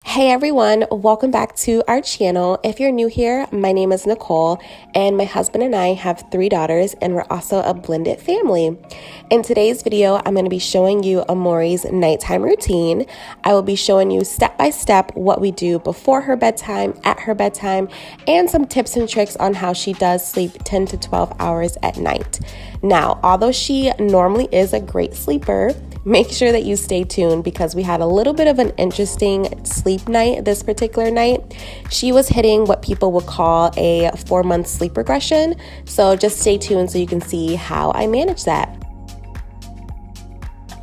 Hey everyone, welcome back to our channel. If you're new here, my name is Nicole and my husband and I have 3 daughters and we're also a blended family. In today's video, I'm going to be showing you Amori's nighttime routine. I will be showing you step by step what we do before her bedtime, at her bedtime, and some tips and tricks on how she does sleep 10 to 12 hours at night. Now, although she normally is a great sleeper, make sure that you stay tuned because we had a little bit of an interesting sleep night this particular night. She was hitting what people would call a 4-month sleep regression. So just stay tuned so you can see how I manage that.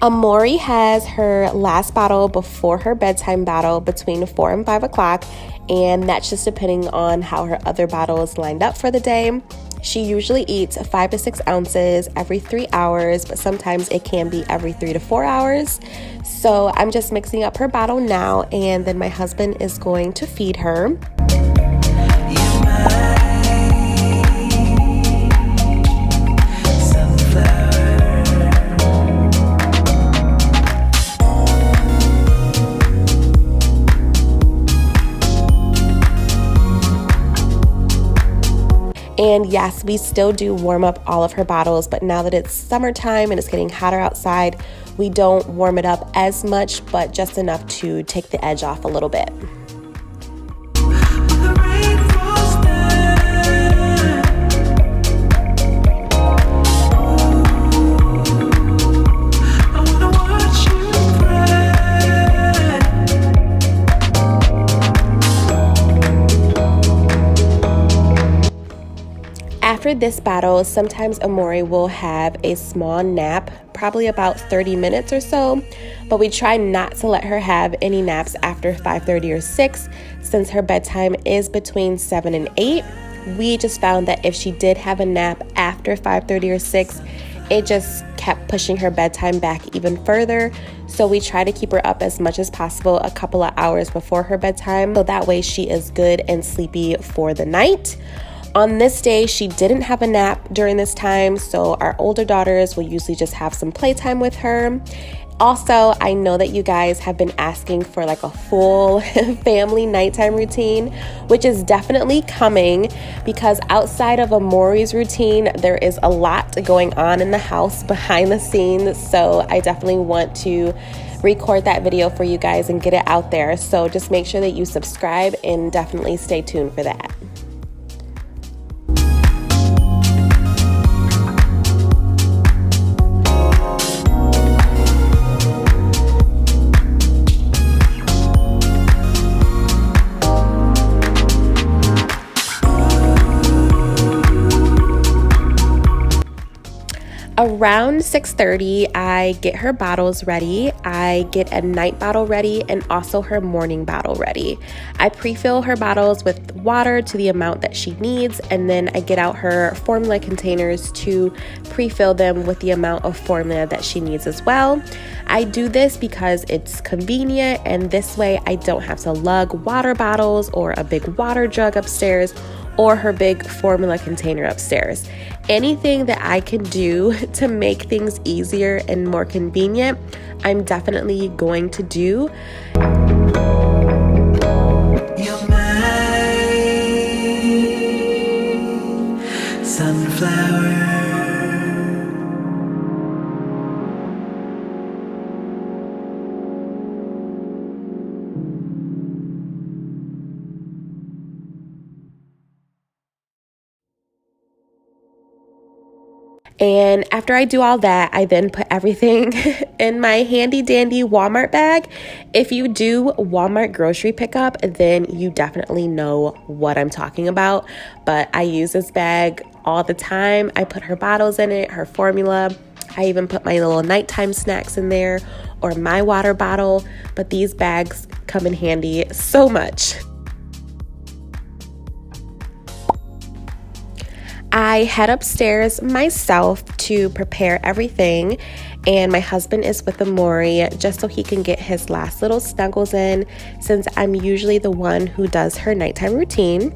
Amori has her last bottle before her bedtime battle between 4 and 5 o'clock, and that's just depending on how her other bottles lined up for the day. She usually eats 5 to 6 ounces every 3 hours, but sometimes it can be every 3 to 4 hours. So I'm just mixing up her bottle now, and then my husband is going to feed her. And yes, we still do warm up all of her bottles, but now that it's summertime and it's getting hotter outside, we don't warm it up as much, but just enough to take the edge off a little bit. After this bottle, sometimes Amori will have a small nap, probably about 30 minutes or so, but we try not to let her have any naps after 5:30 or 6 since her bedtime is between 7 and 8. We just found that if she did have a nap after 5:30 or 6, it just kept pushing her bedtime back even further. So we try to keep her up as much as possible a couple of hours before her bedtime, so that way she is good and sleepy for the night. On this day, she didn't have a nap during this time, so our older daughters will usually just have some playtime with her. Also, I know that you guys have been asking for like a full family nighttime routine, which is definitely coming because outside of Amori's routine, there is a lot going on in the house behind the scenes. So I definitely want to record that video for you guys and get it out there. So just make sure that you subscribe and definitely stay tuned for that. Around 6:30, I get her bottles ready. I get a night bottle ready and also her morning bottle ready. I pre-fill her bottles with water to the amount that she needs, and then I get out her formula containers to pre-fill them with the amount of formula that she needs as well. I do this because it's convenient, and this way I don't have to lug water bottles or a big water jug upstairs or her big formula container upstairs. Anything that I can do to make things easier and more convenient, I'm definitely going to do. You're my sunflower. And after I do all that, I then put everything in my handy dandy Walmart bag. If you do Walmart grocery pickup, then you definitely know what I'm talking about. But I use this bag all the time. I put her bottles in it, her formula. I even put my little nighttime snacks in there or my water bottle. But these bags come in handy so much. I head upstairs myself to prepare everything, and my husband is with Amori just so he can get his last little snuggles in since I'm usually the one who does her nighttime routine.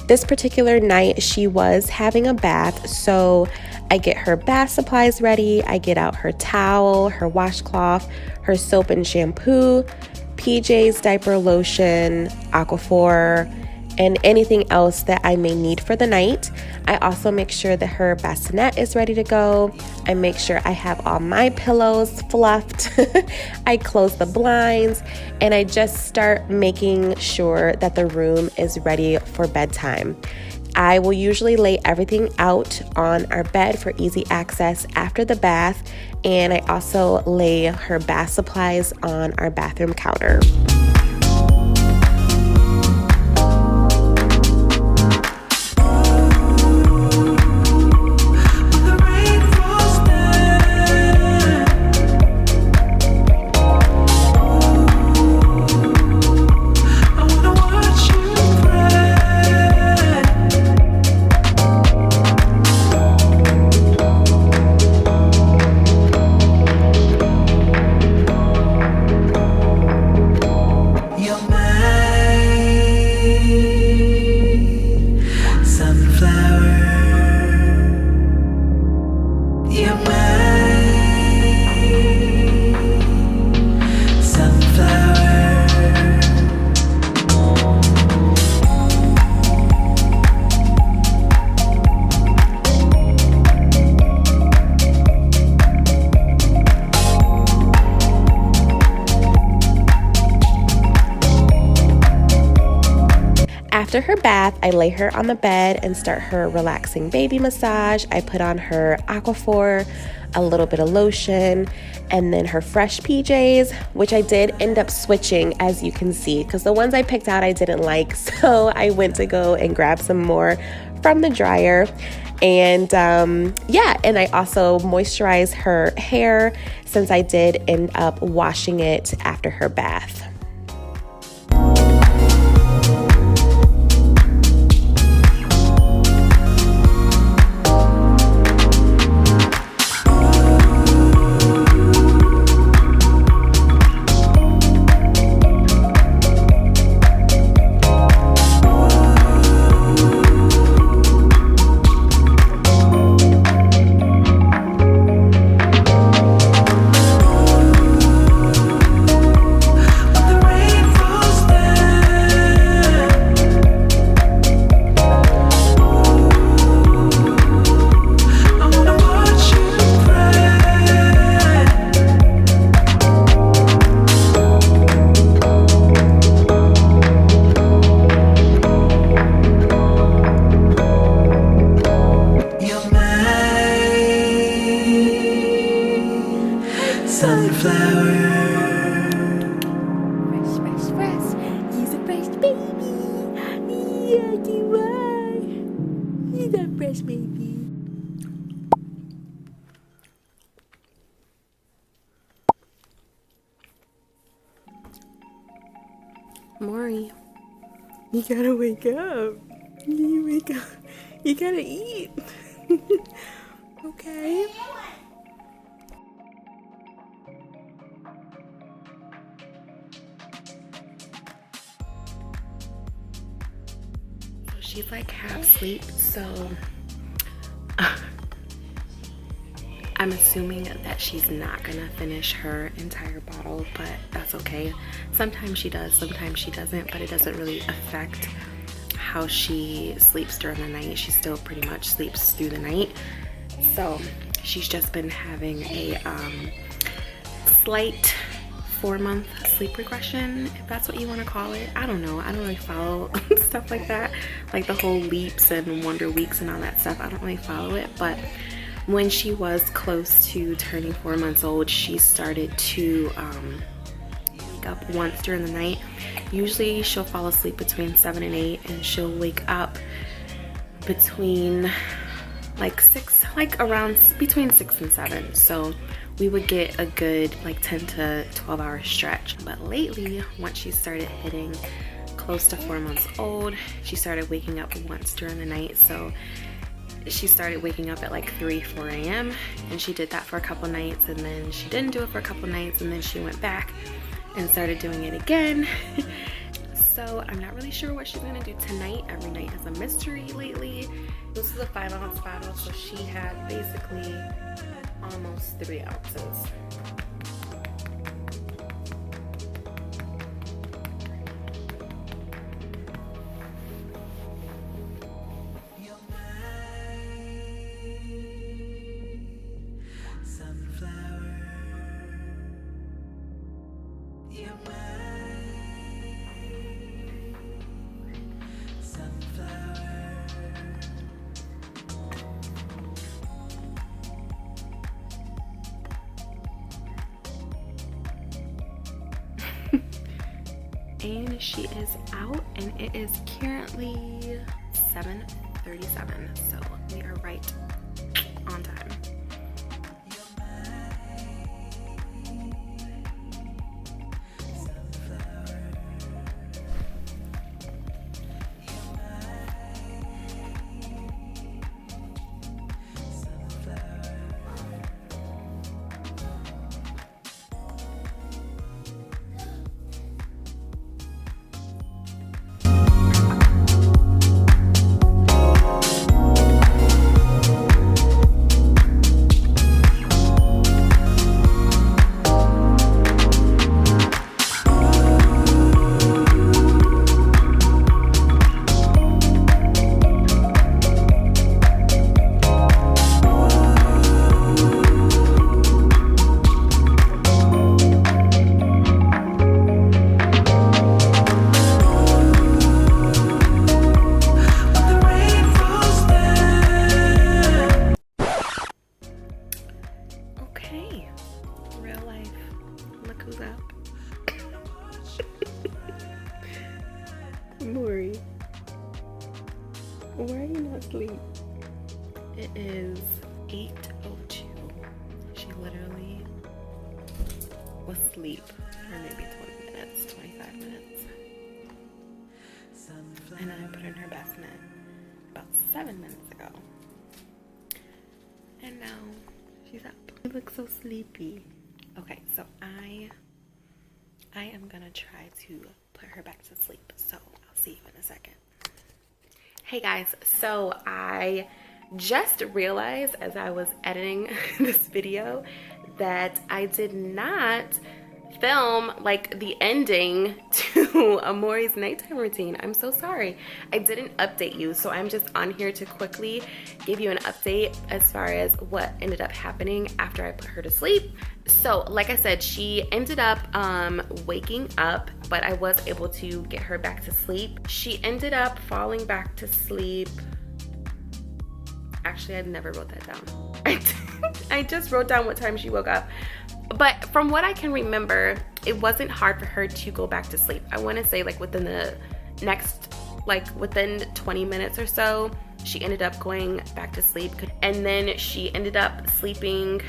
This particular night she was having a bath, so I get her bath supplies ready. I get out her towel, her washcloth, her soap and shampoo, PJs, diaper, lotion, Aquaphor, and anything else that I may need for the night. I also make sure that her bassinet is ready to go. I make sure I have all my pillows fluffed. I close the blinds, and I just start making sure that the room is ready for bedtime. I will usually lay everything out on our bed for easy access after the bath, and I also lay her bath supplies on our bathroom counter. After her bath, I lay her on the bed and start her relaxing baby massage. I put on her Aquaphor, a little bit of lotion, and then her fresh PJs, which I did end up switching, as you can see, because the ones I picked out I didn't like, so I went to go and grab some more from the dryer. And and I also moisturize her hair, since I did end up washing it after her bath. Amori, you gotta wake up. You wake up. You gotta eat. Okay. So she's like half asleep, so I'm assuming that she's not gonna finish her entire bottle, but that's okay. Sometimes she does, sometimes she doesn't, but it doesn't really affect how she sleeps during the night. She still pretty much sleeps through the night. So she's just been having a slight 4-month sleep regression, if that's what you want to call it. I don't know. I don't really follow stuff like that, like the whole leaps and wonder weeks and all that stuff. I don't really follow it, but when she was close to turning 4 months old, she started to wake up once during the night. Usually she'll fall asleep between 7 and 8, and she'll wake up between between 6 and 7. So we would get a good 10 to 12 hour stretch. But lately, once she started hitting close to 4 months old, she started waking up once during the night. So she started waking up at 3-4 a.m. and she did that for a couple nights, and then she didn't do it for a couple nights, and then she went back and started doing it again. So I'm not really sure what she's gonna do tonight. Every night is a mystery lately. This is a 5-ounce bottle, so she had basically almost 3 ounces. and she is out, and it is currently 7:37, so we are right on time. Amori, why are you not asleep? It is 8:02. She literally was asleep for maybe 20 minutes, 25 minutes. And then I put her in her basket about 7 minutes ago. And now she's up. You look so sleepy. Okay, so I am gonna try to put her back to sleep. So I'll see you in a second. Hey guys, so I just realized as I was editing this video that I did not film like the ending to Amori's nighttime routine. I'm so sorry. I didn't update you, so I'm just on here to quickly give you an update as far as what ended up happening after I put her to sleep. So like I said, she ended up waking up, but I was able to get her back to sleep. She ended up falling back to sleep. Actually, I never wrote that down. I just wrote down what time she woke up. But from what I can remember, it wasn't hard for her to go back to sleep. I want to say like within the next, within 20 minutes or so, she ended up going back to sleep. And then she ended up sleeping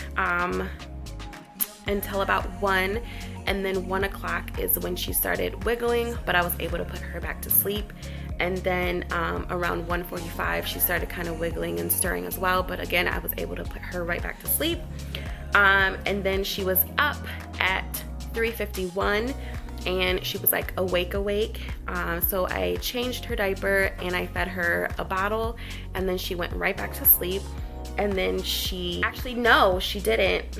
until about 1. And then 1 o'clock is when she started wiggling, but I was able to put her back to sleep. And then around 1:45, she started kind of wiggling and stirring as well. But again, I was able to put her right back to sleep. And then she was up at 3:51 and she was like awake. So I changed her diaper and I fed her a bottle, and then she went right back to sleep. And then no, she didn't.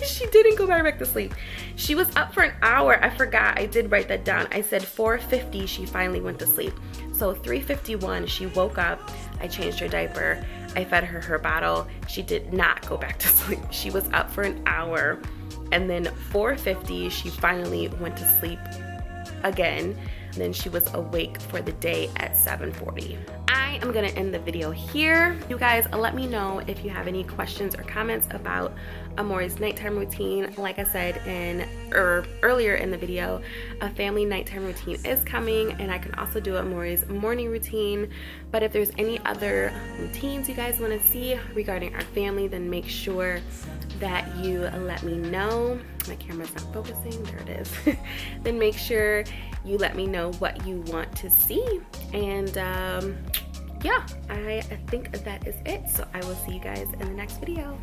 She didn't go back to sleep. She was up for an hour. I forgot, I did write that down. I said 4:50 she finally went to sleep. So 3:51 she woke up, I changed her diaper, I fed her her bottle. She did not go back to sleep. She was up for an hour, and then 4:50 she finally went to sleep again. And then she was awake for the day at 7:40. I am gonna end the video here. You guys, let me know if you have any questions or comments about Amori's nighttime routine. Like I said earlier in the video, a family nighttime routine is coming, and I can also do Amori's morning routine. But if there's any other routines you guys want to see regarding our family, then make sure that you let me know. My camera's not focusing, there it is. Then make sure you let me know what you want to see. And yeah, I think that is it. So I will see you guys in the next video.